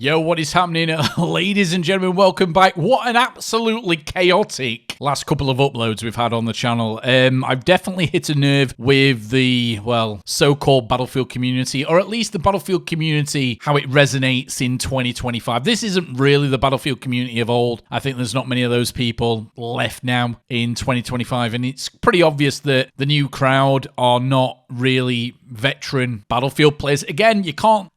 Yo, what is happening, ladies and gentlemen? Welcome back. What an absolutely chaotic last couple of uploads we've had on the channel. I've definitely hit a nerve with the, well, so-called Battlefield community, or at least the Battlefield community, how it resonates in 2025. This isn't really the Battlefield community of old. I think there's not many of those people left now in 2025, and it's pretty obvious that the new crowd are not really veteran Battlefield players. Again,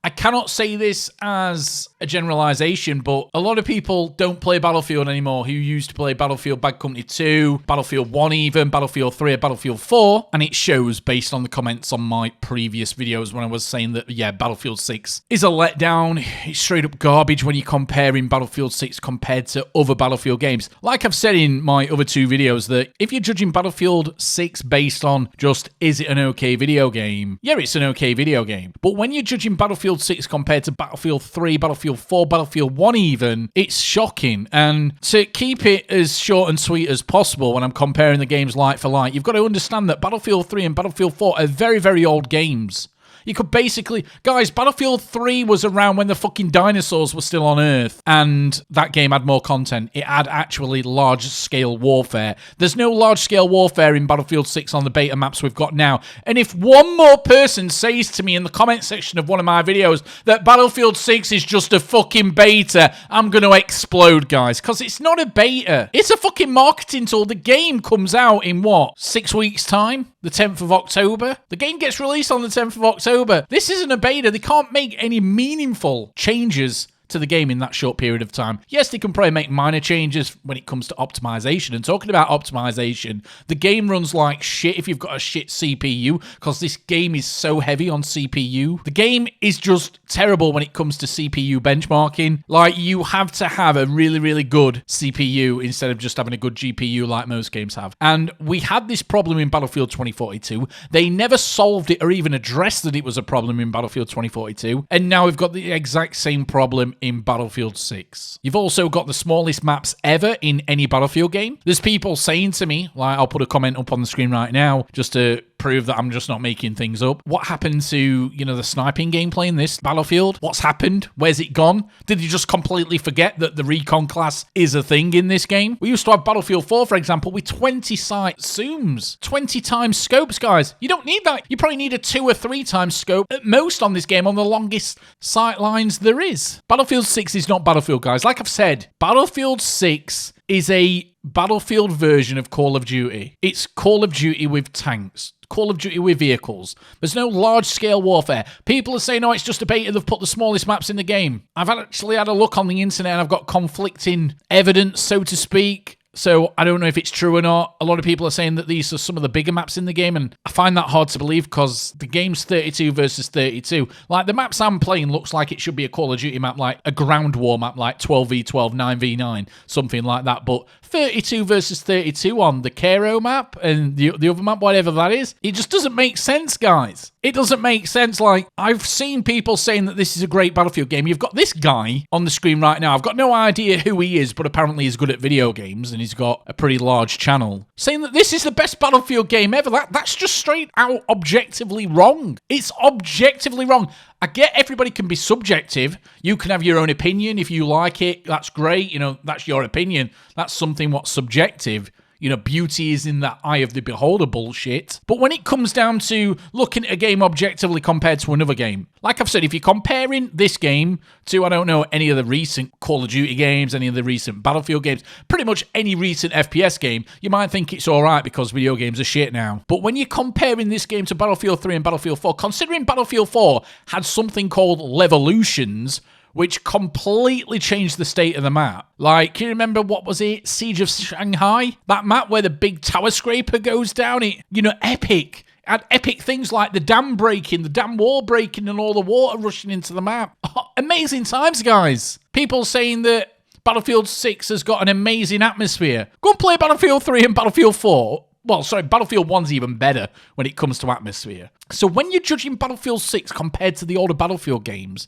I cannot say this as a generalization, but a lot of people don't play Battlefield anymore who used to play Battlefield Bad Company 2, Battlefield 1 even, Battlefield 3 or Battlefield 4, and it shows based on the comments on my previous videos when I was saying that, yeah, Battlefield 6 is a letdown. It's straight up garbage when you're comparing Battlefield 6 compared to other Battlefield games. Like I've said in my other two videos, that if you're judging Battlefield 6 based on just, is it an okay video game? Yeah, it's an okay video game. But when you're judging Battlefield 6 compared to Battlefield 3, Battlefield 4, Battlefield 1 even, it's shocking. And to keep it as short and sweet as possible when I'm comparing the games like for like, you've got to understand that Battlefield 3 and Battlefield 4 are very, very old games. You could basically... Guys, Battlefield 3 was around when the fucking dinosaurs were still on Earth, and that game had more content. It had actually large-scale warfare. There's no large-scale warfare in Battlefield 6 on the beta maps we've got now. And if one more person says to me in the comment section of one of my videos that Battlefield 6 is just a fucking beta, I'm going to explode, guys, because it's not a beta. It's a fucking marketing tool. The game comes out in, what, 6 weeks' time? The 10th of October? The game gets released on the 10th of October. This isn't a beta. They can't make any meaningful changes to the game in that short period of time. Yes, they can probably make minor changes when it comes to optimization. And talking about optimization, the game runs like shit if you've got a shit CPU, because this game is so heavy on CPU. The game is just terrible when it comes to CPU benchmarking. Like, you have to have a really, really good CPU instead of just having a good GPU like most games have. And we had this problem in Battlefield 2042. They never solved it or even addressed that it was a problem in Battlefield 2042. And now we've got the exact same problem in Battlefield 6. You've also got the smallest maps ever in any Battlefield game. There's people saying to me, like, I'll put a comment up on the screen right now just to prove that I'm just not making things up. What happened to, you know, the sniping gameplay in this Battlefield? What's happened? Where's it gone? Did you just completely forget that the recon class is a thing in this game? We used to have Battlefield 4, for example, with 20 sight zooms, 20 times scopes, guys. You don't need that. You probably need a 2 or 3 times scope at most on this game on the longest sight lines there is. Battlefield 6 is not Battlefield, guys. Like I've said, Battlefield 6 is a Battlefield version of Call of Duty. It's Call of Duty with tanks. Call of Duty with vehicles. There's no large-scale warfare. People are saying, oh, it's just a beta, they've put the smallest maps in the game. I've actually had a look on the internet and I've got conflicting evidence, so to speak. So I don't know if it's true or not. A lot of people are saying that these are some of the bigger maps in the game, and I find that hard to believe because the game's 32 versus 32. Like, the maps I'm playing looks like it should be a Call of Duty map, like a ground war map, like 12v12, 9v9, something like that. But 32 versus 32 on the Cairo map and the other map, whatever that is, it just doesn't make sense, guys. It doesn't make sense. Like, I've seen people saying that this is a great Battlefield game. You've got this guy on the screen right now. I've got no idea who he is, but apparently he's good at video games and he's got a pretty large channel, saying that this is the best Battlefield game ever. That's just straight out objectively wrong. It's objectively wrong. I get everybody can be subjective. You can have your own opinion. If you like it, that's great. You know, that's your opinion. That's something what's subjective. You know, beauty is in the eye of the beholder bullshit. But when it comes down to looking at a game objectively compared to another game, like I've said, if you're comparing this game to, I don't know, any of the recent Call of Duty games, any of the recent Battlefield games, pretty much any recent FPS game, you might think it's all right because video games are shit now. But when you're comparing this game to Battlefield 3 and Battlefield 4, considering Battlefield 4 had something called Levolutions, which completely changed the state of the map. Like, can you remember, what was it? Siege of Shanghai? That map where the big tower scraper goes down? It, you know, epic. It had epic things like the dam breaking, the dam wall breaking, and all the water rushing into the map. Oh, amazing times, guys. People saying that Battlefield 6 has got an amazing atmosphere. Go and play Battlefield 3 and Battlefield 4. Well, sorry, Battlefield 1's even better when it comes to atmosphere. So when you're judging Battlefield 6 compared to the older Battlefield games,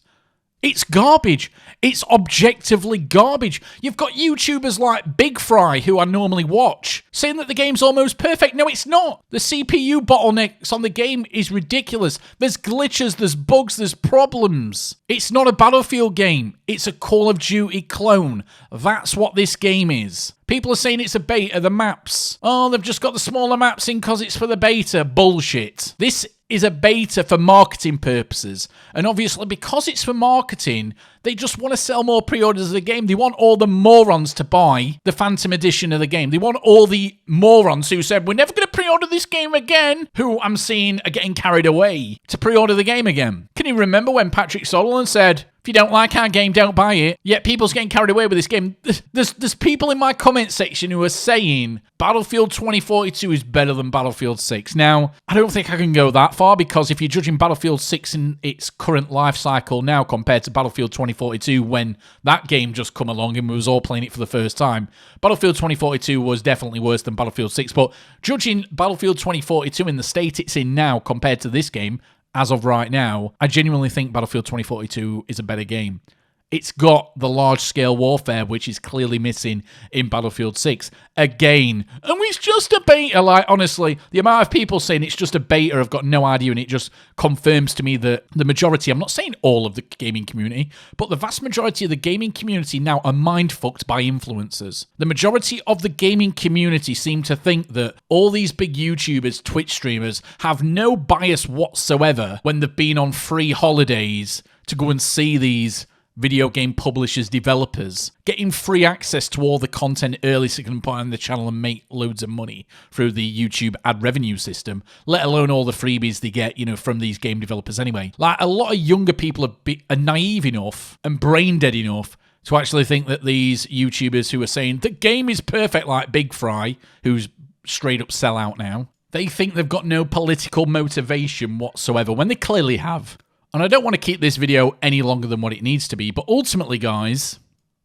it's garbage. It's objectively garbage. You've got YouTubers like Big Fry, who I normally watch, saying that the game's almost perfect. No, it's not. The CPU bottlenecks on the game is ridiculous. There's glitches, there's bugs, there's problems. It's not a Battlefield game. It's a Call of Duty clone. That's what this game is. People are saying it's a beta, the maps. Oh, they've just got the smaller maps in because it's for the beta. Bullshit. This is a beta for marketing purposes. And obviously, because it's for marketing, they just want to sell more pre-orders of the game. They want all the morons to buy the Phantom Edition of the game. They want all the morons who said, we're never going to pre-order this game again, who I'm seeing are getting carried away to pre-order the game again. Can you remember when Patrick Sutherland said, if you don't like our game, don't buy it? Yet people's getting carried away with this game. There's people in my comment section who are saying Battlefield 2042 is better than Battlefield 6. Now, I don't think I can go that far, because if you're judging Battlefield 6 in its current life cycle now compared to Battlefield 2042 when that game just come along and we was all playing it for the first time, Battlefield 2042 was definitely worse than Battlefield 6. But judging Battlefield 2042 in the state it's in now compared to this game, as of right now, I genuinely think Battlefield 2042 is a better game. It's got the large-scale warfare, which is clearly missing in Battlefield 6. Again, and it's just a beta. Like, honestly, the amount of people saying it's just a beta have got no idea, and it just confirms to me that the majority, I'm not saying all of the gaming community, but the vast majority of the gaming community now are mind-fucked by influencers. The majority of the gaming community seem to think that all these big YouTubers, Twitch streamers, have no bias whatsoever when they've been on free holidays to go and see these video game publishers, developers, getting free access to all the content early so you can put on the channel and make loads of money through the YouTube ad revenue system, let alone all the freebies they get, from these game developers anyway. Like, a lot of younger people are naive enough and brain dead enough to actually think that these YouTubers who are saying the game is perfect, like Big Fry, who's straight up sellout now, they think they've got no political motivation whatsoever when they clearly have. And I don't want to keep this video any longer than what it needs to be, but ultimately, guys,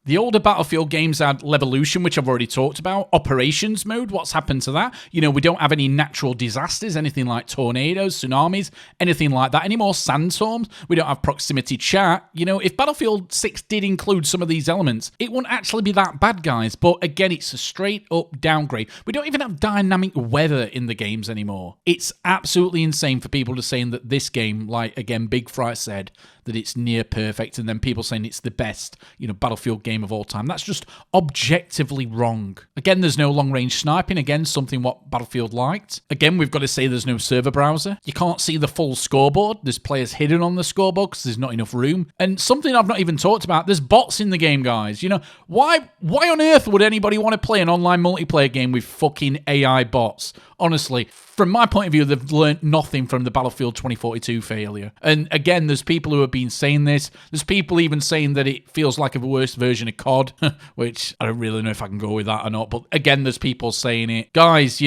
the older Battlefield games had Levolution, which I've already talked about. Operations mode, what's happened to that? We don't have any natural disasters, anything like tornadoes, tsunamis, anything like that. Any more sandstorms? We don't have proximity chat. If Battlefield 6 did include some of these elements, it wouldn't actually be that bad, guys. But again, it's a straight up downgrade. We don't even have dynamic weather in the games anymore. It's absolutely insane for people to saying that this game, like, again, Big Fry said, that it's near perfect, and then people saying it's the best, Battlefield game of all time. That's just objectively wrong. Again, there's no long-range sniping. Again, something what Battlefield liked. Again, we've got to say there's no server browser. You can't see the full scoreboard. There's players hidden on the scoreboard because there's not enough room. And something I've not even talked about, there's bots in the game, guys. Why on earth would anybody want to play an online multiplayer game with fucking AI bots? Honestly, from my point of view, they've learned nothing from the Battlefield 2042 failure. And again, there's people who have been saying this. There's people even saying that it feels like a worse version of COD, which I don't really know if I can go with that or not. But again, there's people saying it. Guys,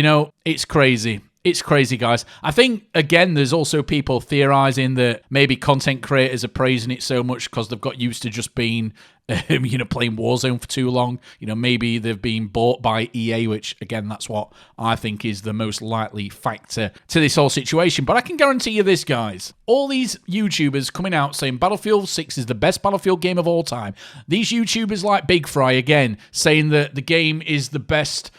it's crazy. It's crazy, guys. I think, again, there's also people theorizing that maybe content creators are praising it so much because they've got used to just being, playing Warzone for too long. Maybe they've been bought by EA, which, again, that's what I think is the most likely factor to this whole situation. But I can guarantee you this, guys. All these YouTubers coming out saying Battlefield 6 is the best Battlefield game of all time. These YouTubers like Big Fry, again, saying that the game is the best...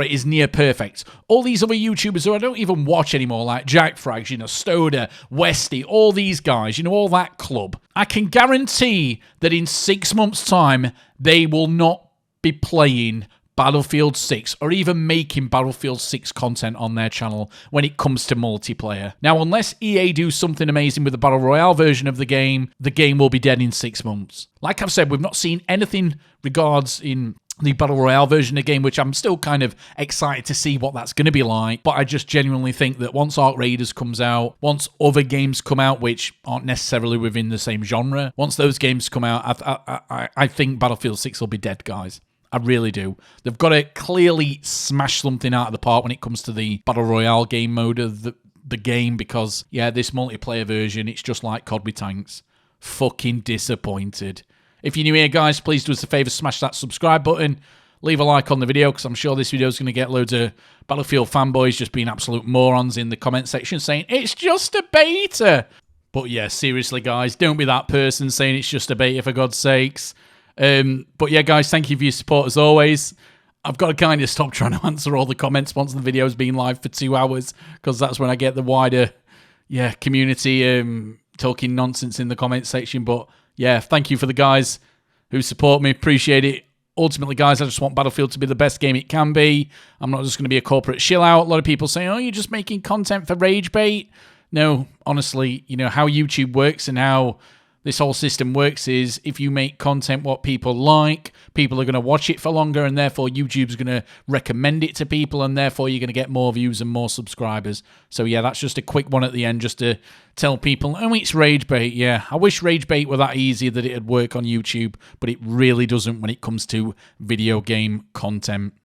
is near perfect. All these other YouTubers who I don't even watch anymore, like Jack Frags, Stoder, Westy, all these guys, all that club. I can guarantee that in 6 months' time, they will not be playing Battlefield 6 or even making Battlefield 6 content on their channel when it comes to multiplayer. Now, unless EA do something amazing with the Battle Royale version of the game will be dead in 6 months. Like I've said, we've not seen anything regards in the Battle Royale version of the game, which I'm still kind of excited to see what that's going to be like. But I just genuinely think that once Ark Raiders comes out, once other games come out, which aren't necessarily within the same genre, once those games come out, I think Battlefield 6 will be dead, guys. I really do. They've got to clearly smash something out of the park when it comes to the Battle Royale game mode of the game, because, this multiplayer version, it's just like COD with tanks. Fucking disappointed. If you're new here, guys, please do us a favour, smash that subscribe button. Leave a like on the video, because I'm sure this video is going to get loads of Battlefield fanboys just being absolute morons in the comment section saying, it's just a beta. But yeah, seriously, guys, don't be that person saying it's just a beta, for God's sakes. But yeah, guys, thank you for your support as always. I've got to kind of stop trying to answer all the comments once the video's been live for 2 hours, because that's when I get the wider community talking nonsense in the comment section. But yeah, thank you for the guys who support me. Appreciate it. Ultimately, guys, I just want Battlefield to be the best game it can be. I'm not just going to be a corporate shill out. A lot of people say, oh, you're just making content for rage bait. No, honestly, you know, how YouTube works and how this whole system works is if you make content what people like, people are going to watch it for longer, and therefore YouTube's going to recommend it to people, and therefore you're going to get more views and more subscribers. So yeah, that's just a quick one at the end just to tell people, oh, it's rage bait. Yeah, I wish rage bait were that easy that it'd work on YouTube, but it really doesn't when it comes to video game content.